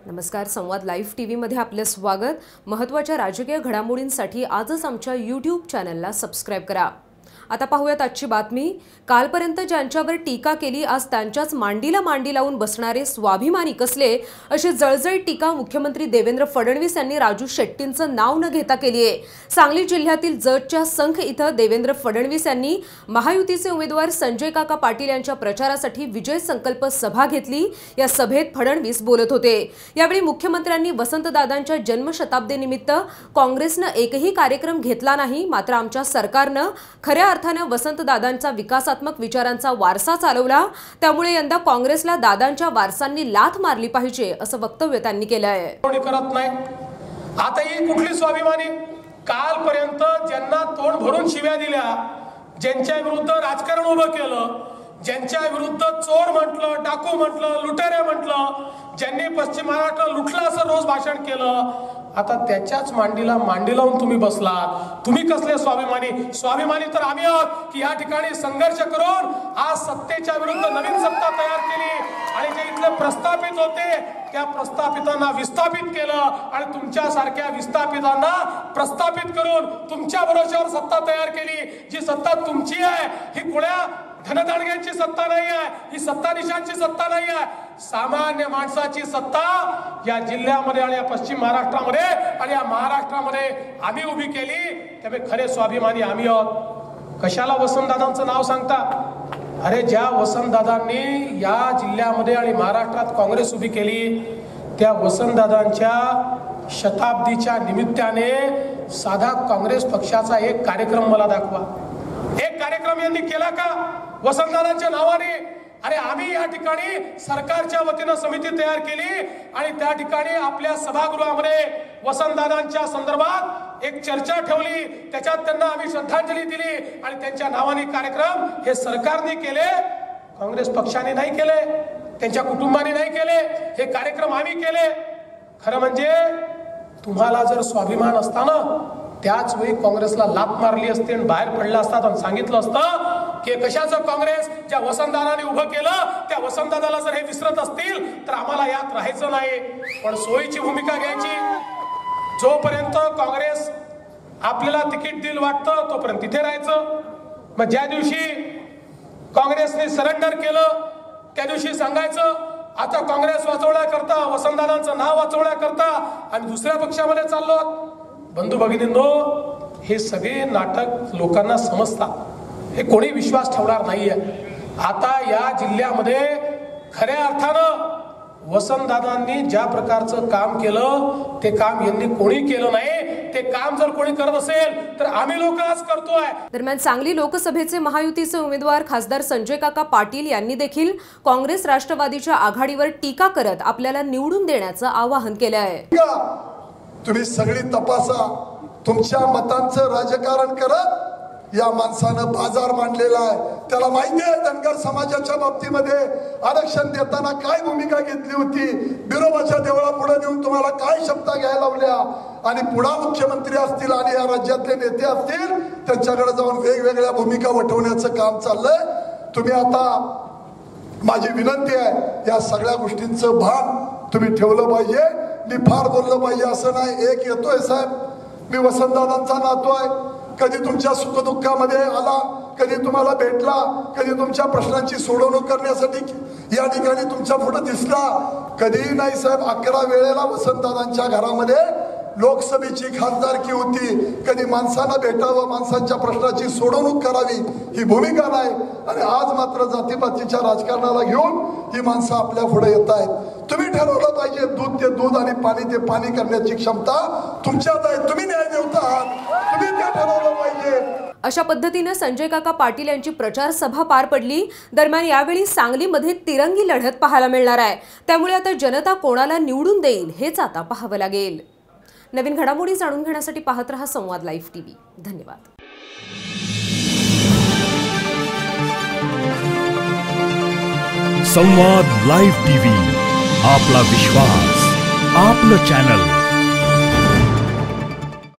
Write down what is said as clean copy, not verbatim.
नमस्कार, संवाद लाईव्ह टीव्हीमध्ये आपले स्वागत। महत्त्वाच्या राजकीय घडामोडींसाठी आजच आमच्या YouTube चॅनलला सबस्क्राइब करा। आता पाहूयात आजची बातमी। कालपर्यंत ज्यांच्यावर टीका केली आज त्यांच्याच मांडीला मांडी लावून बसणारे स्वाभिमानी कसले, अशी जळजळीत टीका मुख्यमंत्री देवेंद्र फडणवीस यांनी राजू शेट्टींचं नाव न घेता केली आहे। सांगली जिल्ह्यातील जतच्या संख इथं देवेंद्र फडणवीस यांनी महायुतीचे उमेदवार संजय काका पाटील यांच्या प्रचारासाठी विजय संकल्प सभा घेतली। या सभेत फडणवीस बोलत होते। यावेळी मुख्यमंत्र्यांनी वसंतदादांच्या जन्मशताब्दीनिमित्त काँग्रेसने एकही कार्यक्रम घेतला नाही, मात्र आमच्या सरकारने खऱ्या अर्थाने वसंतदादांचा विकासात्मक विचारांचा वारसा चालवला, त्यामुळे यंदा काँग्रेसला दादांच्या वारसांनी लाथ मारली पाहिजे असं वक्तव्य त्यांनी केलं आहे। करत नाही आता ही कुठली स्वाभिमानी? कालपर्यंत ज्यांना तोंड भरून शिव्या दिल्या, ज्यांच्या विरुद्ध राजकारण उभं केलं, ज्यांच्या विरुद्ध चोर म्हटलं, डाकू म्हटलं, लुटेरे म्हटलं, ज्यांनी पश्चिम महाराष्ट्र लुटला असं रोज भाषण केलं, आता त्याच्याच मांडीला मांडी लावून तुम्ही बसलात। तुम्ही कसले स्वाभिमानी? स्वाभिमानी तर आम्ही आहोत की या ठिकाणी संघर्ष करून आज सत्तेच्या विरुद्ध नवीन सत्ता तयार केली आणि जे इथले प्रस्थापित होते त्या प्रस्थापितांना विस्थापित केलं आणि तुमच्या सारख्या विस्थापितांना प्रस्थापित करून तुमच्या भरोश्यावर सत्ता तयार केली। जी सत्ता तुमची आहे ही कुण्या धनदांडग्यांची सत्ता नाही आहे, ही सत्ताधीशांची सत्ता नाही आहे, सामान्य माणसाची सत्ता या जिल्ह्यामध्ये आणि या पश्चिम महाराष्ट्रामध्ये आणि या महाराष्ट्रामध्ये आम्ही उभी केली। त्यामुळे खरे स्वाभिमानी आम्ही आहोत। कशाला वसंतदादांचं नाव सांगता? अरे ज्या वसंतदादांनी या जिल्ह्यामध्ये आणि महाराष्ट्रात काँग्रेस उभी केली, त्या वसंतदादांच्या शताब्दीच्या निमित्ताने साधा काँग्रेस पक्षाचा एक कार्यक्रम मला दाखवा। एक कार्यक्रम यांनी केला का वसंतदादांच्या नावाने? अरे आम्ही या ठिकाणी सरकारच्या वतीने समिती तयार केली आणि त्या ठिकाणी आपल्या सभागृहामध्ये वसंतदादांच्या संदर्भात एक चर्चा ठेवली, त्याच्यात त्यांना आम्ही श्रद्धांजली दिली आणि त्यांच्या नावाने कार्यक्रम हे सरकारने केले, काँग्रेस पक्षाने नाही केले, त्यांच्या कुटुंबाने नाही केले, हे कार्यक्रम आम्ही केले। खरं म्हणजे तुम्हाला जर स्वाभिमान असताना त्याच वेळी काँग्रेसला लाथ मारली असते आणि बाहेर पडला असतात आणि सांगितलं असतं की कशाचं काँग्रेस, ज्या वसंतदादांनी उभं केलं त्या वसंतदादाला जर हे विसरत असतील तर आम्हाला यात राहायचं नाही। पण सोयीची भूमिका घ्यायची। जोपर्यंत काँग्रेस आपल्याला तिकीट देईल वाटतं तोपर्यंत तिथे राहायचं। मग ज्या दिवशी काँग्रेसने सरेंडर केलं त्या दिवशी सांगायचं आता काँग्रेस वाचवण्याकरता, वसंतदादांचं नाव वाचवण्याकरता आम्ही दुसऱ्या पक्षामध्ये चाललो। बंधू भगिनींनो, हे सगळे नाटक लोकांना समजतात, हे कोणी विश्वास ठेवणार नाहीये। आता या जिल्ह्यामध्ये खऱ्या अर्थानं वसंतदादांनी ज्या प्रकारचं काम केलं ते काम यांनी कोणी केलं नाही। ते काम जर कोणी करत असेल तर आम्ही लोक आज करतोय। दरम्यान सांगली लोकसभेचे महायुतीचे उमेदवार खासदार संजय काका पाटील यांनी देखील काँग्रेस राष्ट्रवादीच्या आघाडीवर टीका करत आपल्याला निवडून देण्याचं आवाहन केलं आहे। तुम्ही सगळी तपासा, तुमच्या मतांचं राजकारण करत या माणसानं बाजार मांडलेला आहे। त्याला माहिती आहे धनगर समाजाच्या बाबतीमध्ये आरक्षण देताना काय भूमिका घेतली होती, बिरोबाच्या देवळापुढे नेऊन तुम्हाला काय शब्द घ्यायला लावल्या आणि पुढा मुख्यमंत्री असतील आणि या राज्यातले नेते असतील त्यांच्याकडे जाऊन वेगवेगळ्या भूमिका वठवण्याचं काम चाललंय। तुम्ही आता माझी विनंती आहे या सगळ्या गोष्टींचं भान तुम्ही ठेवलं पाहिजे। मी फार बोललं पाहिजे असं नाही। एक येतोय साहेब, मी वसंतदादांचा नातू आहे, कधी तुमच्या सुखदुःखामध्ये आला, कधी तुम्हाला भेटला, कधी तुमच्या प्रश्नांची सोडवणूक करण्यासाठी या ठिकाणी तुमच्या पुढे दिसला, कधीही नाही साहेब। 11 वेळेला वसंतदादांच्या घरामध्ये लोकसभेची खासदारकी होती, कधी माणसांना भेटावं, माणसांच्या प्रश्नाची सोडवणूक करावी ही भूमिका नाही। आणि आज मात्र जातीपातीच्या राजकारणाला घेऊन ही माणसं आपल्या पुढे येत आहेत। तुम्ही ठरवलं पाहिजे, दूध ते दूध आणि पाणी ते पाणी करण्याची क्षमता तुमच्यात आहे। तुम्ही न्याय देवता आहात, तुम्ही ते ठरवलं पाहिजे। अशा पद्धतीने संजय काका पाटील यांची प्रचार सभा पार पडली। दरम्यान यावेळी सांगलीमध्ये तिरंगी लढत पाहायला मिळणार आहे, त्यामुळे आता जनता कोणाला निवडून देईल हेच आता पाहावं लागेल। नवीन घडामोडी जाणून घेण्यासाठी पाहत रहा संवाद लाईव्ह टीव्ही। धन्यवाद। संवाद लाईव्ह टीव्ही, आपला विश्वास, आपलं चॅनल।